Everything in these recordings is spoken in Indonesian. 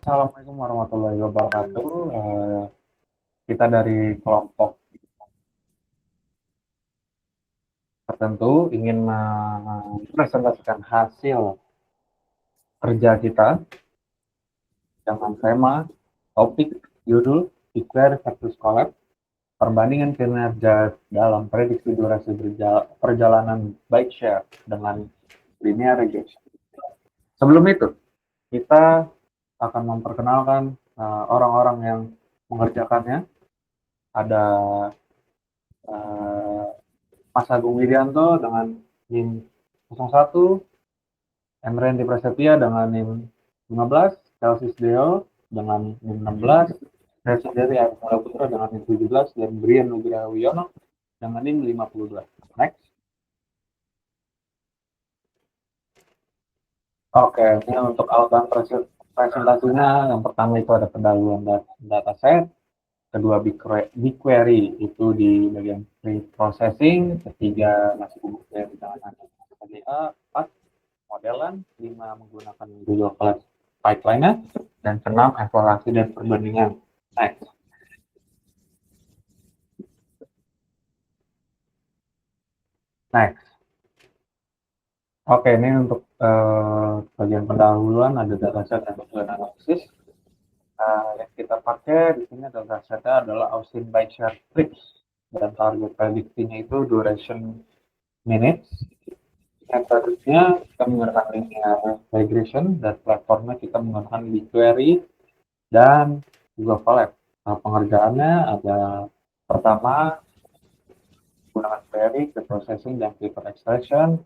Assalamualaikum warahmatullahi wabarakatuh. Kita dari kelompok tertentu ingin mempresentasikan hasil kerja kita dengan tema, topik, judul, declare versus collab, perbandingan kinerja dalam prediksi durasi perjalanan bike share dengan linear regression. Sebelum itu, kita akan memperkenalkan orang-orang yang mengerjakannya. Ada uh, Mas Agung Widianto dengan NIM 01, Emren Prasetya dengan NIM 15, Chelsea Deo dengan NIM 16, saya sendiri Arif Putra dengan NIM 17, dan Brian Nugraha Wiono dengan NIM 52. Next. Oke, ini untuk alat presentasinya. Yang pertama itu ada pendahuluan dataset, kedua BigQuery itu di bagian pre-processing, ketiga masih query dengan ADA, 4 modelan, 5 menggunakan Google Cloud pipeline-nya, dan 6 evaluasi dan perbandingan. Next. Next. Oke, ini untuk bagian pendahuluan ada dataset dan tujuan analisis. Yang kita pakai di sini datasetnya adalah Austin Bike Share Trips, dan target prediksinya itu duration minutes. Metodenya kita menggunakan linear regression, dan platformnya kita menggunakan BigQuery dan Google Colab. Nah, pengerjaannya ada pertama menggunakan query, processing, dan paper extraction,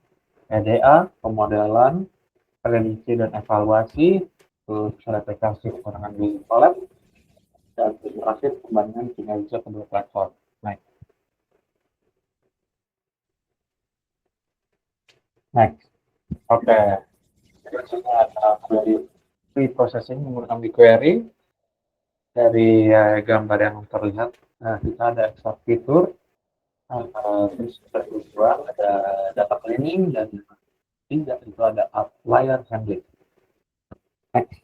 EDA, pemodelan, prediksi dan evaluasi, terus replikasi menggunakan Google Colab, dan terakhir pembandingan kinerja kedua platform. Next. Next. Oke. Jadi sini ada query pre-processing menggunakan BigQuery. Dari gambar yang terlihat, kita ada extract fitur, terus kedua ada data cleaning, dan tiga itu ada outlier handling. Next.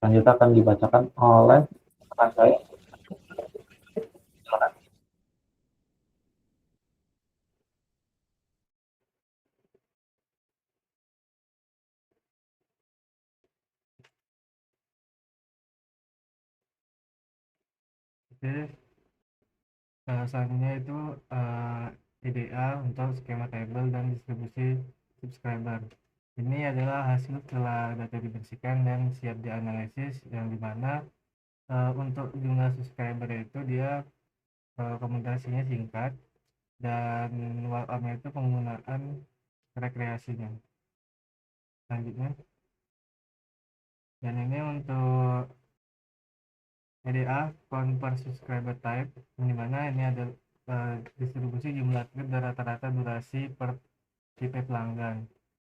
Selanjutnya akan dibacakan oleh rekan saya. Oke, selanjutnya itu EDA untuk skema table dan distribusi subscriber. Ini adalah hasil setelah data dibersihkan dan siap dianalisis, yang dimana untuk jumlah subscriber itu dia komunikasinya singkat, dan warm itu penggunaan rekreasinya. Selanjutnya, dan ini untuk EDA convert subscriber type, yang dimana ini ada distribusi jumlah trip dan rata-rata durasi per tipe pelanggan.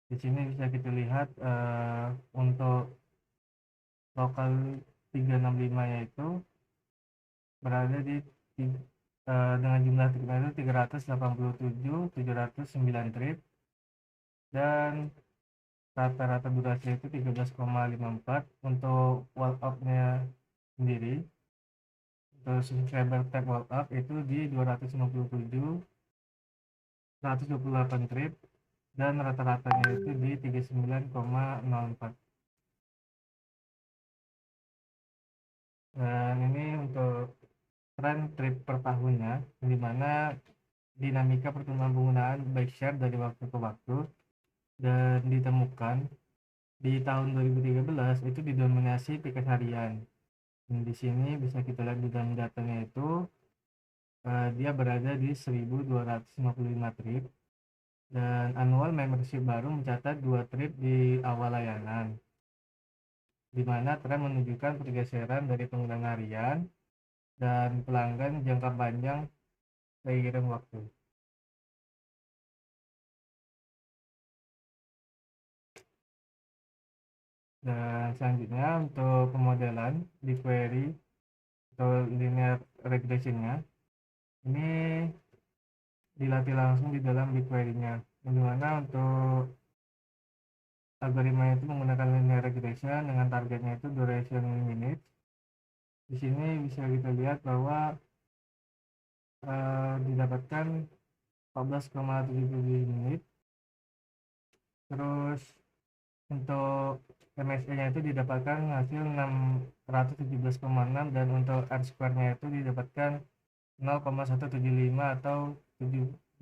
Di sini bisa kita lihat untuk lokal 365 yaitu berada di dengan jumlah trip itu 387, 709 trip, dan rata-rata durasi itu 13,54. Untuk wall up-nya sendiri, untuk subscriber type wall up itu di 257, 128 trip, dan rata-ratanya itu di 39,04. Dan ini untuk tren trip per tahunnya, di mana dinamika pertumbuhan penggunaan bike share dari waktu ke waktu, dan ditemukan di tahun 2013 itu didominasi tiket harian. Dan di sini bisa kita lihat di dalam datanya itu dia berada di 1255 trip, dan annual membership baru mencatat 2 trip di awal layanan, di mana tren menunjukkan pergeseran dari penggunaan harian dan pelanggan jangka panjang seiring waktu. Dan selanjutnya untuk pemodelan di query atau linear regressionnya, ini dilatih langsung di dalam BigQuery-nya, dimana untuk algoritma itu menggunakan linear regression dengan targetnya itu duration minutes. Di sini bisa kita lihat bahwa didapatkan 14,77 menit. Terus untuk MSE-nya itu didapatkan hasil 617,6 dan untuk R-square-nya itu didapatkan 0,175 atau 17,5%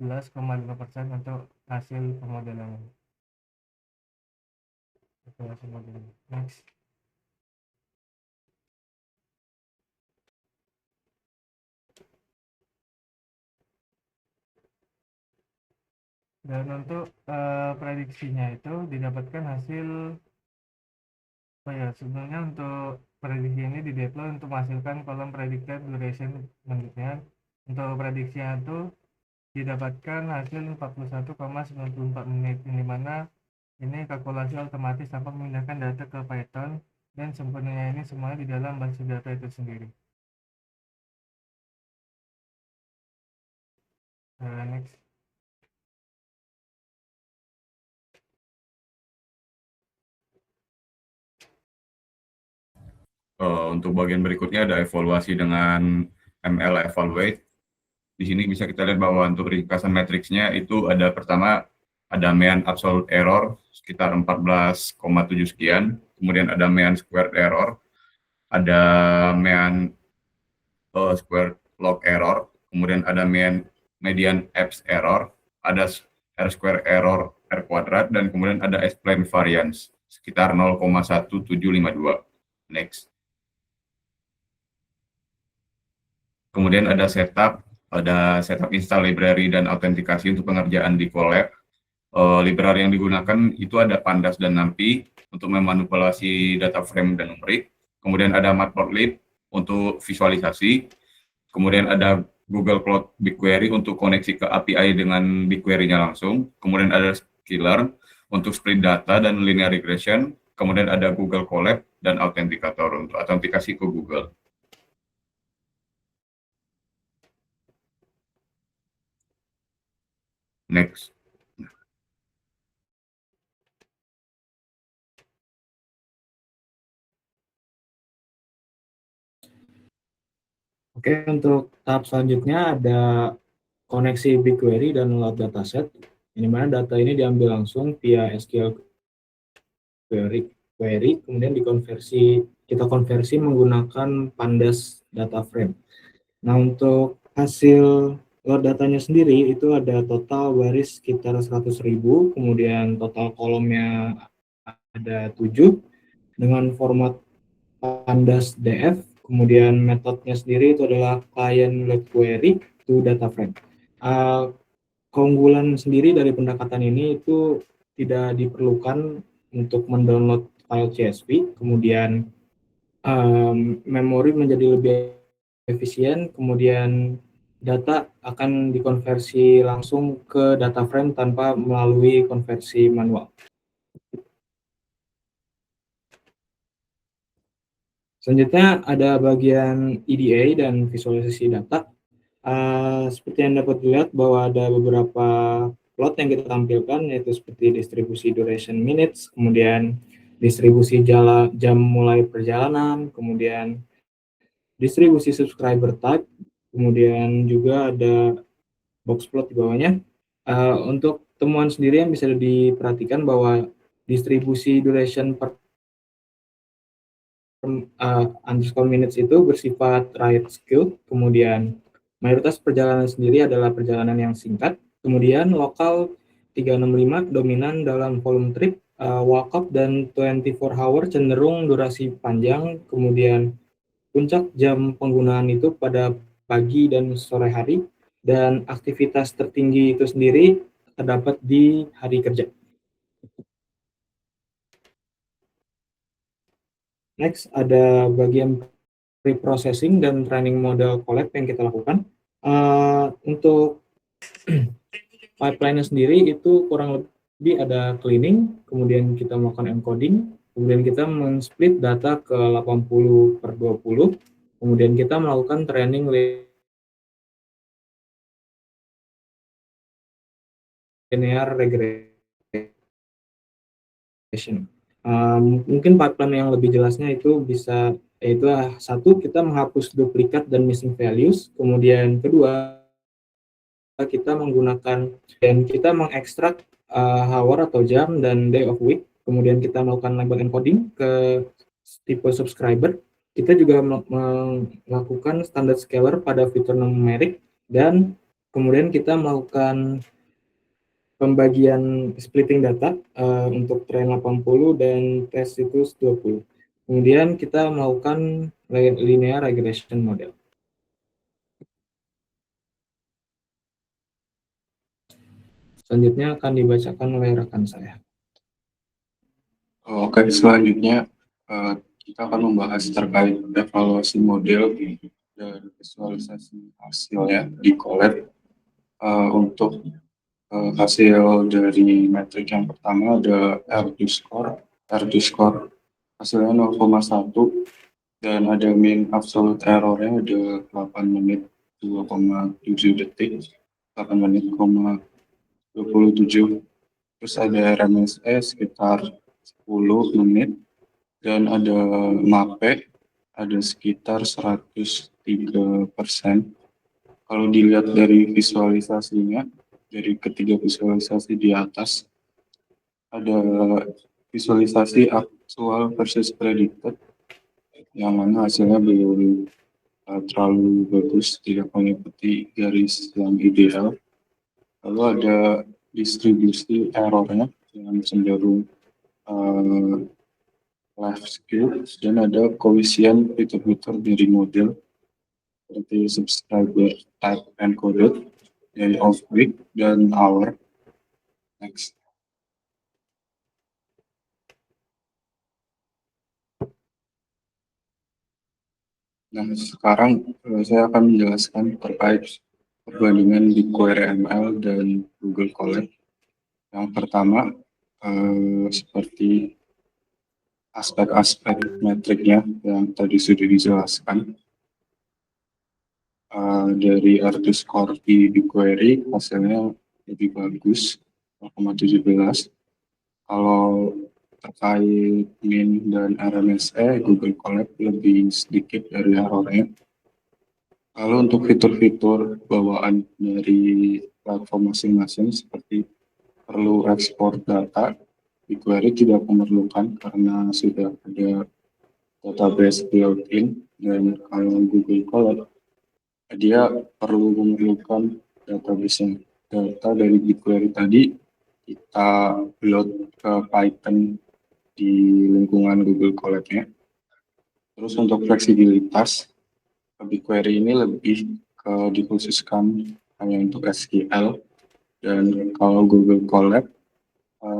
untuk hasil pemodelannya. Next. Dan untuk prediksinya itu didapatkan hasil sebenarnya untuk prediksi ini dideploy untuk menghasilkan kolom predicted duration menitnya. Untuk prediksinya itu didapatkan hasil 41,94 menit, di mana ini kalkulasi otomatis tanpa memindahkan data ke Python, dan sempurnanya ini semuanya di dalam basis data itu sendiri. Next. Untuk bagian berikutnya ada evaluasi dengan ML Evaluate. Di sini bisa kita lihat bahwa untuk ringkasan matriksnya itu ada pertama ada mean absolute error sekitar 14,7 sekian, kemudian ada mean squared error, ada mean square log error, kemudian ada median apps error, ada R square error R kuadrat, dan kemudian ada S-plane variance sekitar 0,1752. Next. Kemudian ada setup install library dan autentikasi untuk pengerjaan di Colab. Library yang digunakan itu ada Pandas dan NumPy untuk memanipulasi data frame dan numerik. Kemudian ada Matplotlib untuk visualisasi. Kemudian ada Google Cloud BigQuery untuk koneksi ke API dengan BigQuery-nya langsung. Kemudian ada Skiller untuk split data dan linear regression. Kemudian ada Google Colab dan Authenticator untuk autentikasi ke Google. Next. Oke, untuk tahap selanjutnya ada koneksi BigQuery dan load dataset, di mana data ini diambil langsung via SQL query, kemudian kita konversi menggunakan Pandas data frame. Nah, untuk hasil load datanya sendiri itu ada total baris sekitar 100.000, kemudian total kolomnya ada 7 dengan format Pandas DF, kemudian metodenya sendiri itu adalah client load query to data frame. Keunggulan sendiri dari pendekatan ini itu tidak diperlukan untuk mendownload file CSV, kemudian memori menjadi lebih efisien, kemudian data akan dikonversi langsung ke data frame tanpa melalui konversi manual. Selanjutnya ada bagian EDA dan visualisasi data. Seperti yang dapat dilihat bahwa ada beberapa plot yang kita tampilkan, yaitu seperti distribusi duration minutes, kemudian distribusi jam mulai perjalanan, kemudian distribusi subscriber type, kemudian juga ada box plot di bawahnya. Untuk temuan sendiri yang bisa diperhatikan bahwa distribusi duration per underscore minutes itu bersifat right scale, kemudian mayoritas perjalanan sendiri adalah perjalanan yang singkat, kemudian lokal 365 dominan dalam volume trip, walk up dan 24 hour cenderung durasi panjang, kemudian puncak jam penggunaan itu pada pagi dan sore hari, dan aktivitas tertinggi itu sendiri terdapat di hari kerja. Next, ada bagian pre-processing dan training model Colab yang kita lakukan. Untuk pipeline-nya sendiri itu kurang lebih ada cleaning, kemudian kita melakukan encoding, kemudian kita men-split data ke 80/20, kemudian kita melakukan training linear regression. Mungkin pipeline yang lebih jelasnya itu bisa, yaitu satu, kita menghapus duplikat dan missing values. Kemudian kedua, kita menggunakan dan kita mengekstrak hour atau jam dan day of week. Kemudian kita melakukan label encoding ke tipe subscriber. Kita juga melakukan standard scaler pada fitur numerik, dan kemudian kita melakukan pembagian splitting data untuk train 80 dan test itu 20. Kemudian kita melakukan linear regression model. Selanjutnya akan dibacakan oleh rekan saya. Oke, selanjutnya kita akan membahas terkait evaluasi model dan visualisasi hasilnya di Colab. Untuk hasil dari metrik yang pertama ada R2 score. R2 score hasilnya 0,1 dan ada mean absolute errornya ada 8 menit 2,7 detik, 8 menit, 27. Terus ada RMSE sekitar 10 menit dan ada MAPE ada sekitar 103%. Kalau dilihat dari visualisasinya, dari ketiga visualisasi di atas, ada visualisasi aktual versus predicted, yang mana hasilnya belum terlalu bagus, tidak mengikuti garis yang ideal. Lalu ada distribusi errornya yang cenderung left skew, dan ada koefisien fitur-fitur dari model seperti subscriber type encoded, day of week, dan hour. Next. Nah, sekarang saya akan menjelaskan terkait perbandingan BigQuery ML dan Google Colab. Yang pertama, seperti aspek-aspek metriknya yang tadi sudah dijelaskan. Dari R2 score di BigQuery hasilnya lebih bagus, 0,17. Kalau terkait mean dan RMSE, Google Colab lebih sedikit dari errornya. Lalu untuk fitur-fitur bawaan dari platform masing-masing seperti perlu ekspor data, BigQuery tidak memerlukan karena sudah ada database built-in, dan kalau Google Colab dia perlu memerlukan database data dari BigQuery tadi kita load ke Python di lingkungan Google Colab-nya. Terus untuk fleksibilitas, BigQuery ini lebih dikhususkan hanya untuk SQL, dan kalau Google Colab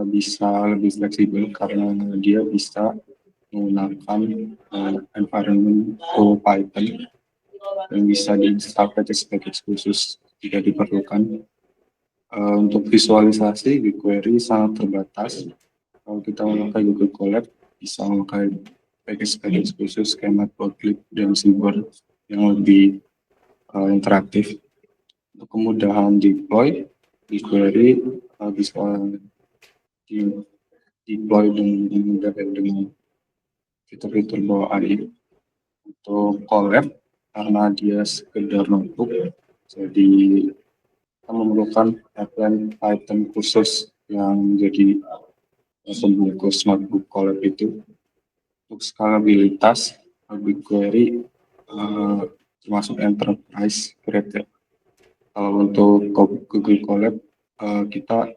bisa lebih fleksibel karena dia bisa menggunakan environment full Python dan bisa di-install package khusus jika diperlukan. Untuk visualisasi, BigQuery sangat terbatas. Kalau kita memakai Google Colab, bisa memakai package khusus kayak Matplotlib dan Seaborn yang lebih interaktif. Untuk kemudahan deploy, BigQuery bisa deploy dengan mudah dengan fitur-fitur bawaan. Untuk Colab, karena dia sekedar notebook, jadi kita memerlukan pipeline Python khusus yang jadi pembungkus notebook Colab itu. Untuk skalabilitas, BigQuery termasuk enterprise grade ya. Kalau untuk Google Colab kita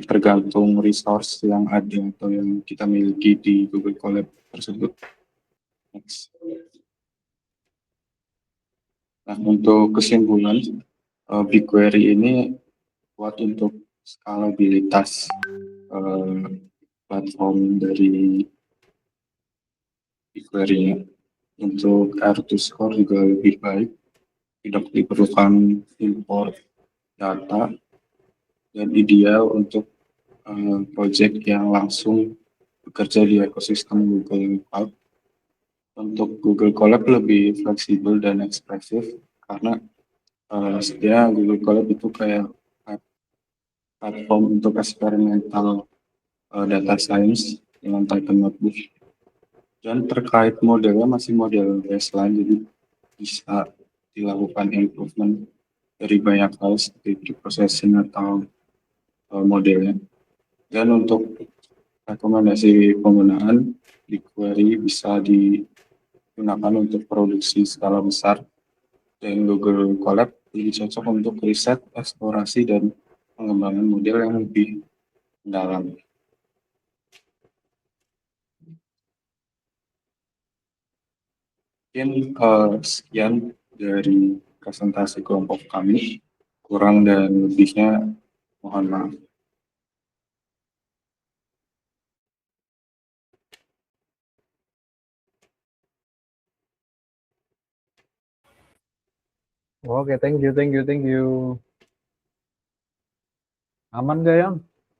tergantung resource yang ada atau yang kita miliki di Google Colab tersebut. Next. Nah, untuk kesimpulan, BigQuery ini kuat untuk skalabilitas platform dari BigQuery-nya. Untuk R2 score juga lebih baik, tidak diperlukan import data, dan ideal untuk project yang langsung bekerja di ekosistem Google Cloud. Untuk Google Colab lebih fleksibel dan ekspresif karena sebenarnya Google Colab itu kayak platform untuk eksperimental data science dengan Python Notebook. Dan terkait modelnya masih model baseline, jadi bisa dilakukan improvement dari banyak hal seperti processing atau modelnya. Dan untuk rekomendasi penggunaan, BigQuery bisa digunakan untuk produksi skala besar, dan Google Colab lebih cocok untuk riset, eksplorasi, dan pengembangan model yang lebih mendalam. Mungkin sekian dari presentasi kelompok kami. Kurang dan lebihnya mohon maaf. Oke, thank you. Aman gak, Yang?